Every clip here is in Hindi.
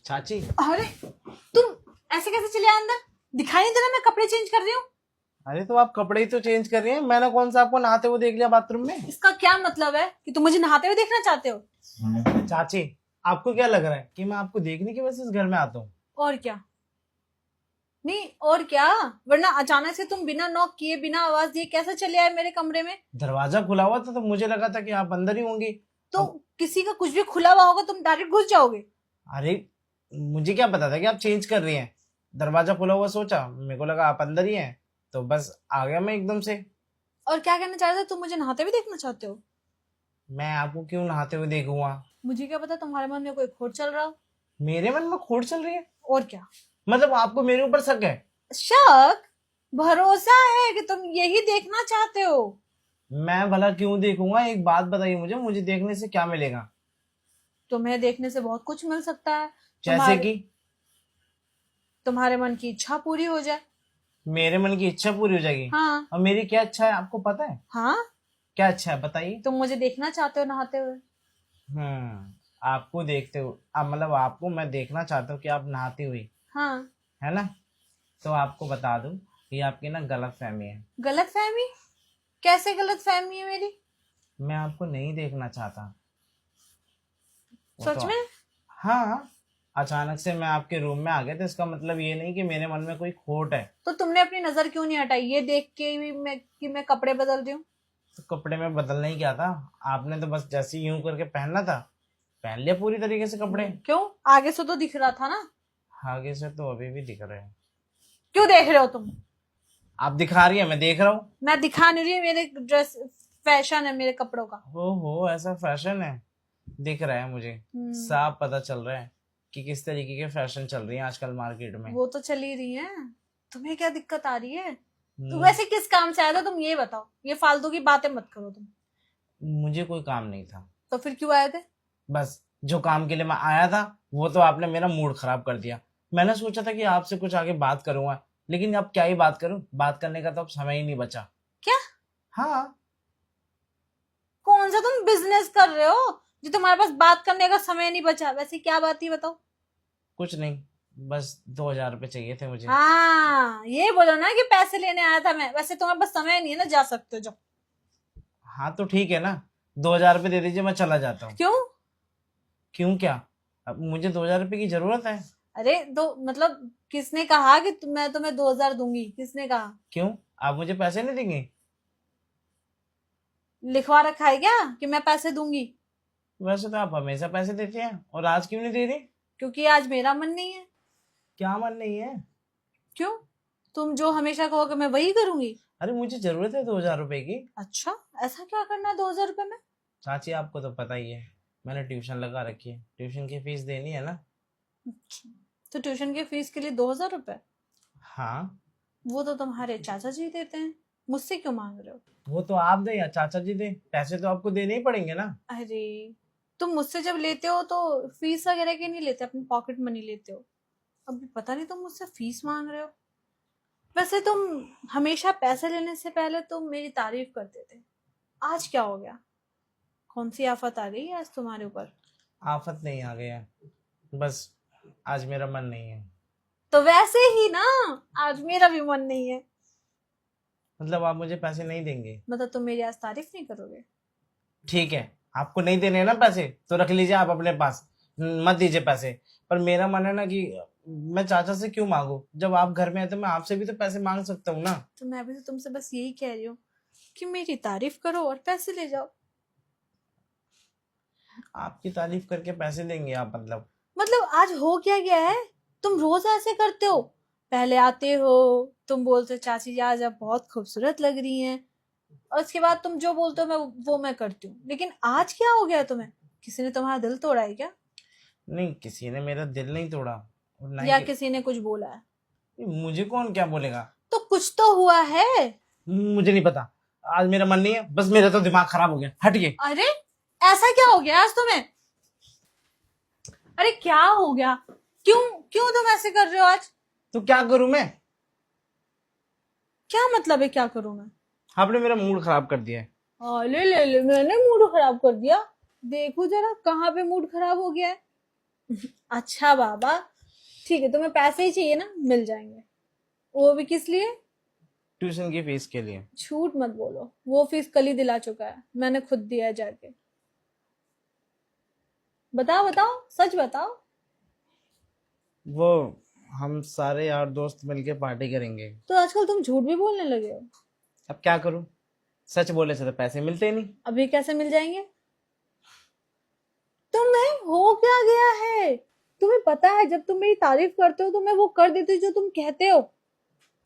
चाची, अरे तुम ऐसे कैसे चले आए अंदर? दिखाई नहीं दे रहा मैं कपड़े चेंज कर रही हूँ? अरे तो आप कपड़े ही तो चेंज कर रही हैं। मैंने कौन सा आपको नहाते हुए देख लिया बाथरूम में? इसका क्या मतलब है कि तुम मुझे नहाते हुए देखना चाहते हो? चाची, आपको क्या लग रहा है कि मैं आपको देखने की वजह से इस घर में आता हूँ? और क्या? नहीं और क्या, वरना अचानक से तुम बिना नॉक किए बिना आवाज दिए कैसे चले आए मेरे कमरे में? दरवाजा खुला हुआ था तो मुझे लगा था कि आप अंदर ही होंगी। तो किसी का कुछ भी खुला हुआ होगा तुम डायरेक्ट घुस जाओगे? अरे मुझे क्या पता था कि आप चेंज कर रही हैं। दरवाजा खुला हुआ सोचा, मेरे को लगा आप अंदर ही हैं, तो बस आ गया मैं एकदम से। और क्या कहना चाह रहे थे? तुम मुझे नहाते हुए देखना चाहते हो? मैं आपको क्यों नहाते हुए देखूंगा? मुझे क्या पता तुम्हारे मन में कोई खोट चल रहा हो। मेरे मन में खोट चल रही है? और क्या? मतलब आपको मेरे ऊपर शक है? शक? भरोसा है कि तुम यही देखना चाहते हो। मैं भला क्यों देखूंगा? एक बात बताइए मुझे, मुझे देखने से क्या मिलेगा? तुम्हें देखने से बहुत कुछ मिल सकता है। जैसे कि? तुम्हारे मन की इच्छा पूरी हो जाए। मेरे मन की इच्छा पूरी हो जाएगी? हाँ। और मेरी क्या इच्छा है आपको पता है? हाँ, क्या इच्छा है बताइए। तुम मुझे देखना चाहते हो नहाते हुए। आपको देखते हो, अब मतलब आपको मैं देखना चाहता हूँ कि आप नहाती हुई, हाँ। है ना? तो आपको बता दूं, ये आपकी ना गलत फहमी है। गलत फहमी? कैसे गलत फहमी है मेरी? मैं आपको नहीं देखना चाहता। वो सच तो, में? हाँ, अचानक से मैं आपके रूम में आ गया तो इसका मतलब ये नहीं कि मेरे मन में कोई खोट है। तो तुमने अपनी नजर क्यों नहीं हटाई ये देख के भी मैं कपड़े बदल रही हूँ? तो कपड़े में बदलना ही क्या था? आपने तो बस जैसे यूं करके पहनना था, पहन लिया पूरी तरीके से कपड़े। क्यों? आगे से तो दिख रहा था ना। आगे से तो अभी भी दिख रहे हैं। क्यों देख रहे हो तुम? आप दिखा रही है, मैं देख रहा हूँ। मैं दिखा नहीं रही, मेरे ड्रेस फैशन है मेरे कपड़ों का। हो ऐसा फैशन है? दिख रहा है मुझे, साफ पता चल रहा है कि किस तरीके के फैशन चल रही है आजकल मार्केट में। वो तो चल ही रही है। तुम्हें क्या दिक्कत आ रही है? तुम हम्म, वैसे किस काम से आए थे तुम ये बताओ, ये फालतू की बातें मत करो तुम। मुझे कोई काम नहीं था। तो फिर क्यों आए थे? बस जो काम के लिए मैं आया था वो तो आपने मेरा मूड खराब कर दिया। मैंने सोचा था कि आपसे कुछ आगे बात करूंगा, लेकिन अब क्या ही बात करूं, बात करने का तो अब समय ही नहीं बचा। क्या? हाँ। कौन सा तुम बिजनेस कर रहे हो जो तुम्हारे पास बात करने का समय नहीं बचा? वैसे क्या बात ही बताओ। कुछ नहीं, बस 2,000 रुपये चाहिए थे मुझे। हाँ, ये बोलो ना कि पैसे लेने आया था मैं। वैसे तुम्हारे पास समय नहीं है ना, जा सकते हो जाओ। हाँ तो ठीक है ना, 2,000 रुपये दे दीजिए, मैं चला जाता हूँ। क्यों? क्यों क्या? अब मुझे 2,000 रुपये की जरूरत है। अरे तो मतलब किसने कहा कि मैं तुम्हें 2000 दूंगी? किसने कहा? क्यों? आप मुझे पैसे नहीं देंगे? लिखवा रखा है क्या कि मैं पैसे दूंगी? वैसे तो आप हमेशा पैसे देते हैं, और आज क्यों नहीं दे रही? क्योंकि आज मेरा मन नहीं है। क्या मन नहीं है? क्यों? तुम जो हमेशा कहोगे मैं वही करूंगी। अरे मुझे जरूरत है 2,000 रुपये की। अच्छा, ऐसा क्या करना है 2000 रुपए में? चाची आपको तो पता ही है, मैंने ट्यूशन लगा रखी है, ट्यूशन की फीस देनी है ना। अच्छा, तो ट्यूशन की फीस के लिए 2000 रुपए? हाँ। वो तो तुम्हारे चाचा जी देते हैं, मुझसे क्यों मांग रहे हो? वो तो आप दे या चाचा जी दे, पैसे तो आपको देने ही पड़ेंगे ना। अरे, तुम मुझसे जब लेते हो तो फीस वगैरह की नहीं लेते, अपनी पॉकेट मनी लेते हो। अभी पता नहीं तुम मुझसे फीस मांग रहे हो। वैसे तुम हमेशा पैसे लेने से पहले तुम मेरी तारीफ करते थे। आज क्या हो गया? कौन सी आफत आ गई आज तुम्हारे ऊपर? आफत नहीं आ गया, बस आज मेरा मन नहीं है। तो वैसे ही ना, आज मेरा भी मन नहीं है। मतलब आप मुझे पैसे नहीं देंगे? मतलब तुम मेरी आज तारीफ नहीं करोगे? ठीक है, आपको नहीं देने हैं ना पैसे तो रख लीजिए आप अपने पास, मत दीजिए पैसे। पर मेरा मन है ना कि मैं चाचा से क्यों मांगू, जब आप घर में है तो मैं आपसे भी तो पैसे मांग सकता हूँ ना। तो मैं भी तो तुमसे बस यही कह रही हूँ कि मेरी तारीफ करो और पैसे ले जाओ। आपकी तारीफ करके पैसे देंगे आप? मतलब आज हो क्या गया है? तुम रोज ऐसे करते हो। पहले आते हो, तुम बोलते हो चाची जी आज आप बहुत खूबसूरत लग रही हैं, और उसके बाद तुम जो बोलते हो मैं करती हूँ। लेकिन आज क्या हो गया तुम्हें? किसी ने तुम्हारा दिल तोड़ा है क्या? नहीं, किसी ने मेरा दिल नहीं तोड़ा, और ना या ही किसी ने कुछ बोला है? मुझे कौन क्या बोलेगा। तो कुछ तो हुआ है। मुझे नहीं पता, आज मेरा मन नहीं है, बस मेरा तो दिमाग खराब हो गया, हटिए। अरे, ऐसा क्या हो गया आज तुम्हें? अरे क्या हो गया? क्यों क्यों तुम ऐसे कर रहे हो आज? तो क्या करूं मैं? क्या मतलब है क्या करूं मैं? आपने मेरा मूड खराब कर दिया है। ले ले ले, मैंने मूड खराब कर दिया? देखो जरा कहाँ पे मूड खराब हो गया है। अच्छा बाबा, ठीक है, तुम्हें पैसे ही चाहिए ना, मिल जाएंगे। वो भी किस लिए? ट्यूशन की फीस के लिए। झूठ मत बोलो, वो फीस कल ही दिला चुका है, मैंने खुद दिया है जाके। बताओ बताओ, सच बताओ। वो हम सारे यार दोस्त मिलके पार्टी करेंगे। तो आजकल तुम झूठ भी बोलने लगे हो। अब क्या करूं, सच बोले से तो पैसे मिलते ही नहीं। अभी कैसे मिल जाएंगे? तुम्हें हो क्या गया है? तुम्हें पता है, जब तुम मेरी तारीफ करते हो तो मैं वो कर देती जो तुम कहते हो।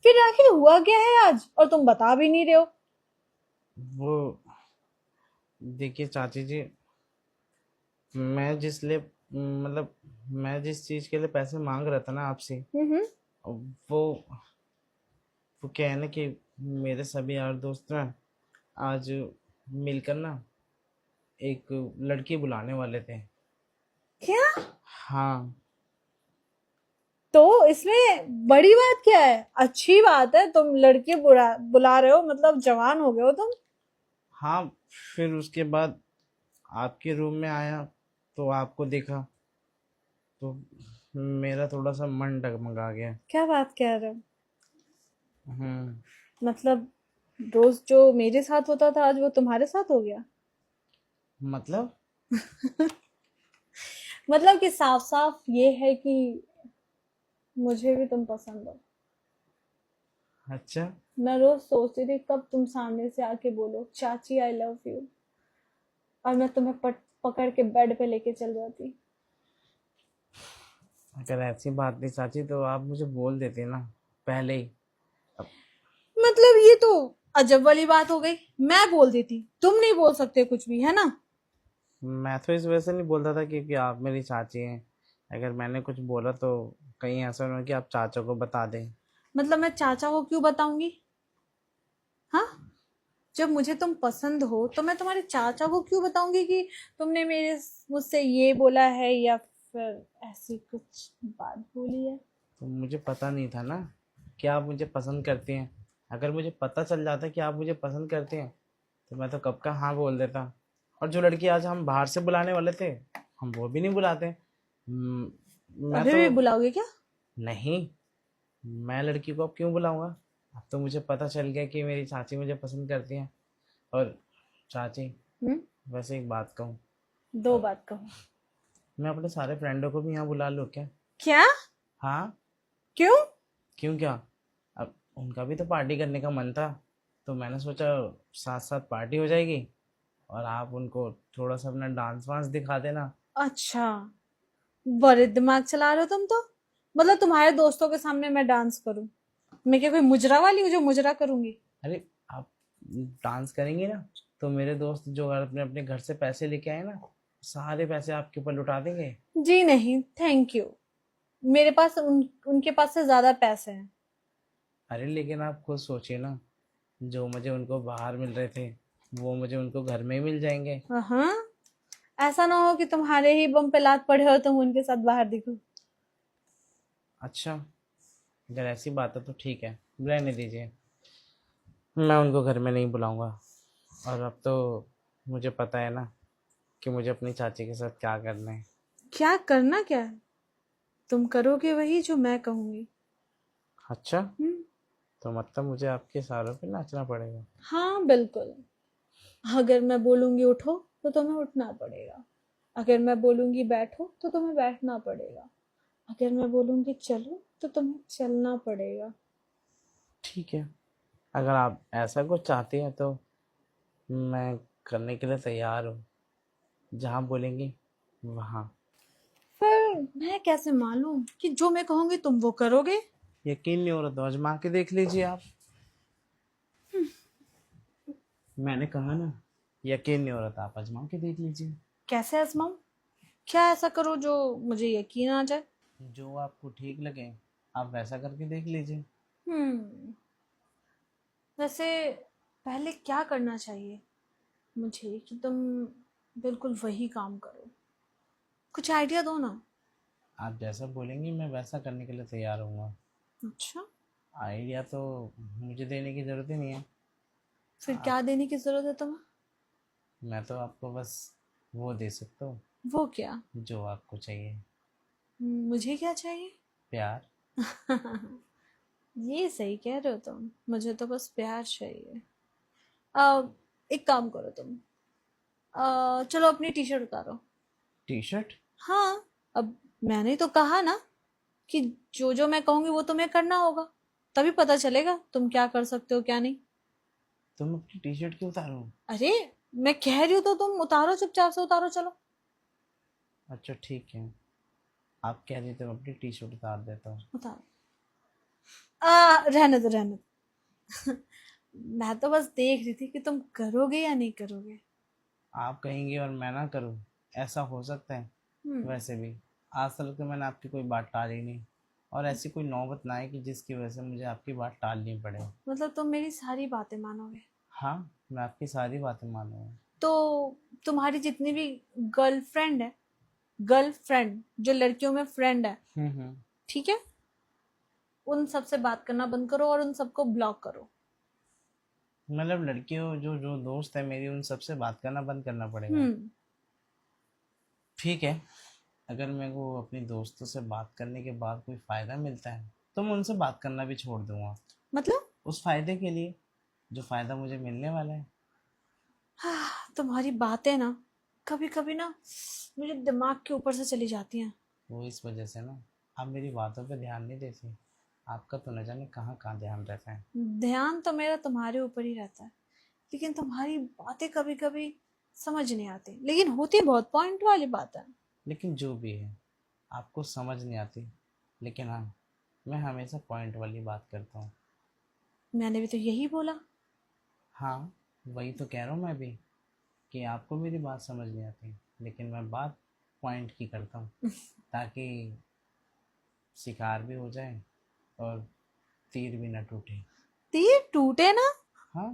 फिर आखिर हुआ क्या है आज, और तुम बता भी नहीं रहे हो। वो देखिए चाची जी, मैं जिस लिए मतलब मैं जिस चीज के लिए पैसे मांग रहा था ना आपसे, हम्म। वो वो क्या है ना कि मेरे सभी यार दोस्त ना आज मिलकर ना एक लड़की बुलाने वाले थे। क्या? हाँ। तो इसमें बड़ी बात क्या है? अच्छी बात है, तुम लड़के बुला रहे हो, मतलब जवान हो गए हो तुम। हाँ, फिर उसके बाद आपके रूम में आया तो आपको देखा तो मेरा थोड़ा सा मन डगमगा गया। क्या बात कह रहे हो? हम्म। मतलब रोज जो मेरे साथ होता था, आज वो तुम्हारे साथ हो गया? मतलब। मतलब कि साफ साफ ये है कि मुझे भी तुम पसंद हो। अच्छा। मैं रोज सोचती थी कब तुम सामने से आके बोलो चाची आई लव यू, और मैं तुम्हें पकड़ के बेड पे लेके चल जाती। अगर ऐसी बात नहीं चाची तो आप मुझे बोल देते ना पहले ही। अब मतलब ये तो अजब वाली बात हो गई। मैं बोल देती, तुम नहीं बोल सकते कुछ भी, है ना? मैं तो इस वजह से नहीं बोलता था क्योंकि आप मेरी चाची हैं। अगर मैंने कुछ बोला तो कहीं ऐसा ना हो कि आप चाचा को बता दें। मतलब मैं चाचा को क्यों बताऊंगी? हाँ, जब मुझे तुम पसंद हो तो मैं तुम्हारे चाचा को क्यों बताऊंगी कि तुमने मेरे मुझसे ये बोला है या फिर ऐसी कुछ बात बोली है। तो मुझे पता नहीं था ना कि आप मुझे पसंद करते हैं। अगर मुझे पता चल जाता कि आप मुझे पसंद करते हैं तो मैं तो कब का हाँ बोल देता। और जो लड़की आज हम बाहर से बुलाने वाले थे, हम वो भी नहीं बुलाते। मैं अभी तो भी बुलाओगे क्या? नहीं, मैं लड़की को अब क्यों बुलाऊंगा। अब तो मुझे पता चल गया कि मेरी चाची मुझे पसंद करती हैं। और चाची, हम्म। वैसे एक बात कहूँ, दो अ, बात कहो। मैं अपने सारे फ्रेंडों को भी यहाँ बुला लूँ क्या? क्या? हाँ। क्यों? क्यों क्या? अब उनका भी तो पार्टी करने का मन था, तो मैंने सोचा साथ साथ पार्टी हो जाएगी और आप उनको थोड़ा सा अपना डांस वांस दिखा देना। अच्छा, बड़े दिमाग चला रहे हो तुम तो। मतलब तुम्हारे दोस्तों के सामने मैं डांस करूं? मैं क्या कोई मुजरा वाली हूँ जो मुजरा करूंगी? अरे आप डांस करेंगे ना तो मेरे दोस्त जो अपने अपने घर से पैसे लेके आए ना, सारे पैसे आपके ऊपर लुटा देंगे। जी नहीं, थैंक यू। मेरे पास उनके पास से ज्यादा पैसे हैं। अरे लेकिन आप खुद सोचिए ना, जो मुझे उनको बाहर मिल रहे थे वो मुझे उनको घर में ही मिल जाएंगे। हाँ, ऐसा ना हो कि तुम्हारे ही बम पे लात पड़े और तुम उनके साथ बाहर दिखो। अच्छा, अगर ऐसी बात है तो ठीक है, रहने दीजिए, मैं उनको घर में नहीं बुलाऊंगा। और अब तो मुझे पता है ना कि मुझे अपनी चाची के साथ क्या करना है। क्या करना क्या है? तुम करोगे वही जो मैं कहूंगी। अच्छा, हम्म। तो मतलब मुझे आपके इशारों पे नाचना पड़ेगा। हाँ बिल्कुल। अगर मैं बोलूंगी उठो तो तुम्हें उठना पड़ेगा। अगर मैं बोलूंगी बैठो तो तुम्हें बैठना पड़ेगा। अगर मैं बोलूंगी चलो तो तुम्हें चलना पड़ेगा। ठीक है, अगर आप ऐसा कुछ चाहती हैं तो मैं करने के लिए तैयार हूँ, जहाँ बोलेंगी वहाँ। पर मैं कैसे मानूं कि जो मैं कहूंगी तुम वो करोगे? यकीन नहीं हो रहा तो आजमा के देख लीजिए आप। मैंने कहा ना, यकीन नहीं हो रहा था आप आजमा के देख लीजिए। कैसे आजमाऊं? क्या ऐसा करो जो मुझे यकीन आ जाए? जो आपको ठीक लगे आप वैसा करके देख लीजिए। हम्म। वैसे पहले क्या करना चाहिए मुझे कि तुम बिल्कुल वही काम करो? कुछ आइडिया दो ना। आप जैसा बोलेंगी मैं वैसा करने के लिए तैयार हूँ। अच्छा, आइडिया तो मुझे देने की ज़रूरत ही नहीं है। फिर आप, क्या देने की जरूरत है तुम्हें? मैं तो आपको बस वो दे सकता हूँ वो क्या? जो आपको चाहिए। मुझे क्या चाहिए? प्यार। ये सही कह रहे हो तुम, मुझे तो बस प्यार चाहिए। आ, एक काम करो तुम, चलो अपनी टी शर्ट उतारो। T shirt? हाँ, अब मैंने तो कहा ना कि जो जो मैं कहूंगी वो तुम्हें करना होगा, तभी पता चलेगा तुम क्या कर सकते हो क्या नहीं। तुम अपनी टी शर्ट क्यों उतारो? अरे, मैं कह रही हूँ तो तुम उतारो, चुपचाप से उतारो, चलो। अच्छा ठीक है, आप कह रही तो मैं अपनी टी शर्ट उतार देता हूँ। उतारो। रहने दो, रहने दो। मैं तो बस देख रही थी कि तुम करोगे या नहीं करोगे। आप कहेंगे और मैं ना करूँ, ऐसा हो सकता है? हम्म। वैसे भी आज तक तो मैंने आपकी कोई बात टाली नहीं, और ऐसी कोई नौबत ना आए कि जिसकी वजह से मुझे आपकी बात टालनी पड़े। मतलब तुम मेरी सारी बातें मानोगे? हाँ, मैं आपकी सारी बातें मानूंगा। तो तुम्हारी जितनी भी गर्लफ्रेंड है, गर्लफ्रेंड जो लड़कियों में फ्रेंड है, हम्म। ठीक है, उन सबसे बात करना बंद करो और उन सबको ब्लॉक करो। मतलब लड़कियों जो जो दोस्त है मेरी, उन सबसे बात करना बंद करना पड़ेगा? हम्म। ठीक है, अगर मेरे को अपनी दोस्तों से बात करने के बाद कोई फ़ायदा मिलता है तो मैं उनसे बात करना भी छोड़ दूंगा, मतलब उस फ़ायदे के लिए जो फ़ायदा मुझे मिलने वाला है। तुम्हारी बातें ना कभी कभी ना मुझे दिमाग के ऊपर से चली जाती हैं। वो इस वजह से ना, आप मेरी बातों पे ध्यान नहीं देती। आपका तो न जाने कहाँ कहाँ ध्यान रहता है। ध्यान तो मेरा तुम्हारे ऊपर ही रहता है, लेकिन तुम्हारी बातें कभी कभी समझ नहीं आती, लेकिन होती बहुत पॉइंट वाली बात है। लेकिन जो भी है, आपको समझ नहीं आती, लेकिन हाँ, मैं हमेशा पॉइंट वाली बात करता हूँ। मैंने भी तो यही बोला। हाँ, वही तो कह रहा हूँ मैं भी, कि आपको मेरी बात समझ नहीं आती, लेकिन मैं बात पॉइंट की करता हूँ, ताकि शिकार भी हो जाए और तीर भी न टूटे। तीर टूटे ना? हाँ।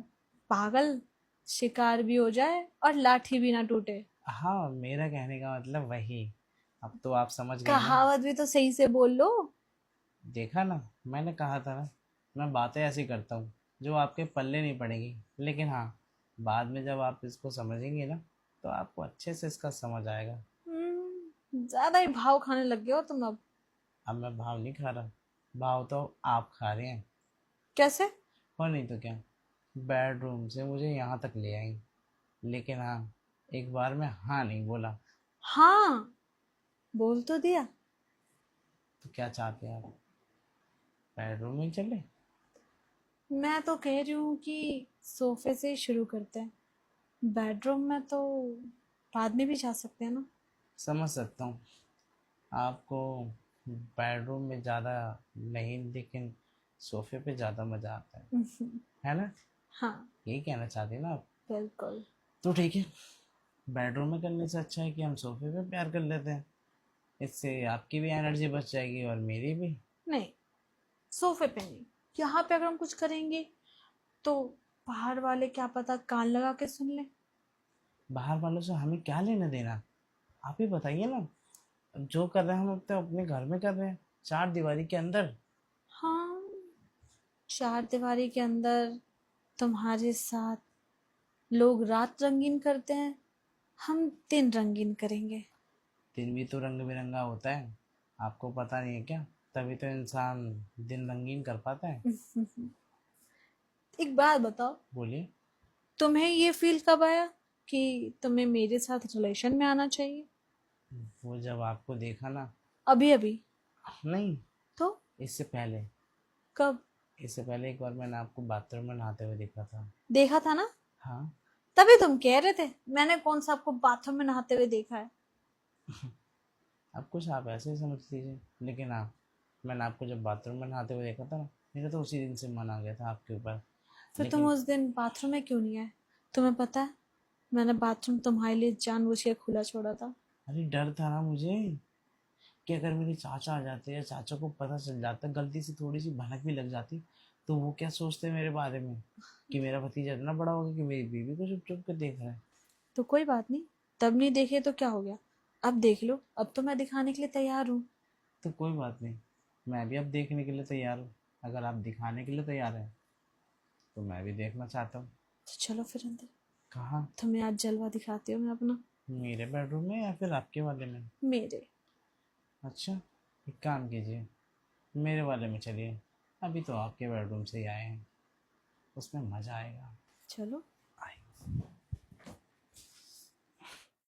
पागल, शिकार भी हो जाए और लाठी भी ना टूटे। हाँ, मेरा कहने का मतलब वही। अब तो आप समझ गई ना। कहावत भी तो सही से बोल लो। देखा ना, मैंने कहा था ना, मैं बातें ऐसी करता हूँ जो आपके पल्ले नहीं पड़ेगी, लेकिन हाँ, बाद में जब आप इसको समझेंगे ना, तो आपको अच्छे से इसका समझ आएगा। ज्यादा ही भाव खाने लग गए हो तुम अब। अब मैं भाव नहीं खा रहा, भाव तो आप खा रहे हैं। कैसे? और नहीं तो क्या, बेडरूम से मुझे यहाँ तक ले आई, लेकिन हाँ, एक बार मैं हाँ नहीं बोला। हाँ, बोल तो दिया। तो क्या चाहते हैं आप, बेडरूम में चले? मैं तो कह रही हूँ कि सोफे से ही शुरू करते हैं, बेडरूम में तो बाद में भी जा सकते हैं ना। समझ सकता हूँ आपको, बेडरूम में ज़्यादा नहीं, लेकिन सोफे पे ज़्यादा मज़ा आता है ना? हाँ, यही कहना चाहती हैं ना आप? बिल्कुल। तो ठीक है, बेडरूम में करने से अच्छा है कि हम सोफे पे प्यार कर लेते हैं। इससे आपकी भी एनर्जी बच जाएगी और मेरी भी। नहीं, सोफे पे नहीं, यहाँ पे अगर हम कुछ करेंगे तो बाहर वाले क्या पता कान लगा के सुन ले। बाहर वालों से हमें क्या लेना देना, आप ही बताइए ना। जो कर रहे हैं हम तो अपने घर में कर रहे हैं, चार दीवारी के अंदर। हाँ, चार दीवारी के अंदर तुम्हारे साथ लोग रात रंगीन करते हैं, हम दिन रंगीन करेंगे। दिन भी तो रंग बिरंगा होता है, आपको पता नहीं है क्या? तभी तो इंसान दिन रंगीन कर पाता है। एक बात बताओ, बोलिए। तुम्हें ये फील कब आया कि तुम्हें मेरे साथ रिलेशन में आना चाहिए? वो जब आपको देखा ना। अभी अभी? नहीं, तो इससे पहले। कब? इससे पहले एक बार मैंने आपको बाथरूम में नहाते हुए देखा था। देखा था ना, हाँ। तभी तुम कह रहे थे मैंने कौन सा आपको बाथरूम में नहाते हुए देखा है। अब कुछ आप ऐसे ही समझ लीजिए, लेकिन हाँ, मैंने आपको जब बाथरूम में नहाते हुए देखा था ना, मेरा तो उसी दिन से मन आ गया था आपके ऊपर। फिर तुम लेकिन उस दिन बाथरूम में क्यों नहीं आए? तुम्हें पता है, मैंने बाथरूम तुम्हारे लिए जानबूझ के खुला छोड़ा था। अरे डर था ना मुझे, कि अगर मेरे चाचा आ जाते या चाचा को पता चल जाता, गलती से थोड़ी सी भनक भी लग जाती, तो वो क्या सोचते मेरे बारे में, कि मेरा भतीजा इतना बड़ा हो गया कि मेरी बीवी को चुप चुप के देख रहा है। तो कोई बात नहीं, तब नहीं देखे तो क्या हो गया, अब देख लो, अब तो मैं दिखाने के लिए तैयार हूँ। तो कोई बात नहीं, मैं भी अब देखने के लिए तैयार हूँ। अगर आप दिखाने के लिए तैयार हैं तो मैं भी देखना चाहता हूँ। तो चलो फिर अंदर, कहाँ? तुम्हें आज जलवा दिखाती हूँ मैं अपना। मेरे बेडरूम में या फिर आपके वाले में? मेरे। अच्छा, एक काम कीजिए, मेरे वाले में चलिए। अभी तो आपके बेडरूम से ही आए हैं, उसमें मज़ा आएगा। चलो